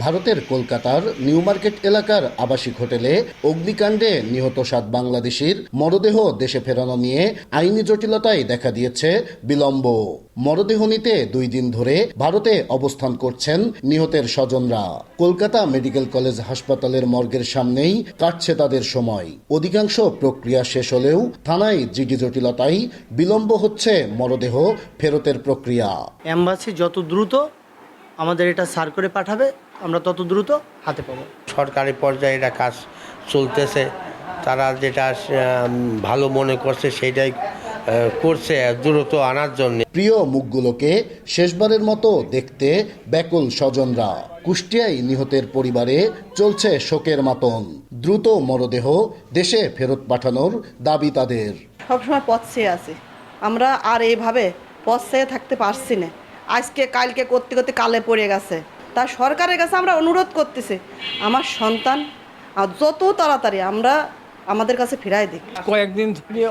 ভারতের কলকাতার new market এলাকার আবাসিক হোটেলে অগ্নিকাণ্ডে নিহত 7 বাংলাদেশির মরদেহ দেশে ফেরানো নিয়ে আইনি জটিলতায় দেখা দিয়েছে বিলম্ব। মরদেহ নিতে 2 দিন ধরে ভারতে অবস্থান করছেন নিহতের স্বজনরা। কলকাতা মেডিকেল কলেজ হাসপাতালের মর্গের সামনেই কাটছে তাদের সময়। অধিকাংশ প্রক্রিয়া শেষ হলেও থানায় জিডি জটিলতায় বিলম্ব হচ্ছে মরদেহ ফেরতের প্রক্রিয়া। এম্বাসি যত দ্রুত আমাদের এটা সার করে পাঠাবে, আমরা তত দ্রুত হাতে পাবো। সরকারি পর্যায়ে এটা কাজ চলতেছে, তারা যেটা ভালো মনে করছে সেইটাই করছে দ্রুত আনার জন্য। প্রিয় মুখগুলোকে শেষবারের মতো দেখতে ব্যাকুল স্বজনরা। কুষ্টিয়ায় নিহতের পরিবারে চলছে শোকের মাতম। দ্রুত মরদেহ দেশে ফেরত পাঠানোর দাবি তাদের। সবসময় পথ চেয়ে আছে, আমরা আর এইভাবে পথ চেয়ে থাকতে পারছি না। আজকে কালকে করতে করতে কালে পড়ে গেছে। তা সরকারের কাছে আমরা অনুরোধ করতেছি, আমার সন্তান যত তাড়াতাড়ি আমরা আমাদের কাছে ফিরাই দিই। কয়েকদিন থেকে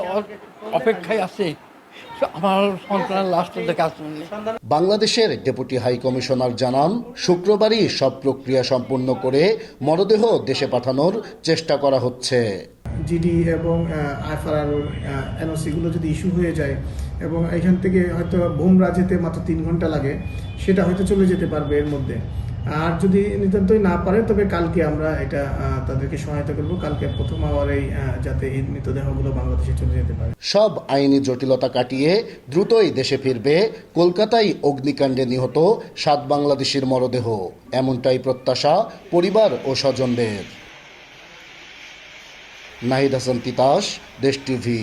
অপেক্ষায় আছে আমার সন্তানের লাশটা দেখার জন্য। বাংলাদেশের ডেপুটি হাই কমিশনার জানান, শুক্রবারই সব প্রক্রিয়া সম্পূর্ণ করে মরদেহ দেশে পাঠানোর চেষ্টা করা হচ্ছে। জিডি এবং আইএফআরআর এনওসিগুলো যদি ইস্যু হয়ে যায় এবং এখান থেকে হয়তো ভোমরা যেতে মাত্র 3 ঘন্টা লাগে, সেটা হয়তো চলে যেতে পারবে এর মধ্যে। আর যদি নিতান্তই না পারে তবে কালকে আমরা এটা তাদেরকে সহায়তা করব, কালকে প্রথম আওয়ারেই যাতে এই মৃতদেহগুলো বাংলাদেশে চলে যেতে পারে। সব আইনি জটিলতা কাটিয়ে দ্রুতই দেশে ফিরবে কলকাতায় অগ্নিকাণ্ডে নিহত 7 বাংলাদেশির মরদেহ, এমনটাই প্রত্যাশা পরিবার ও স্বজনদের। নাহিদ হাসান তিতাস, দেশ টিভি।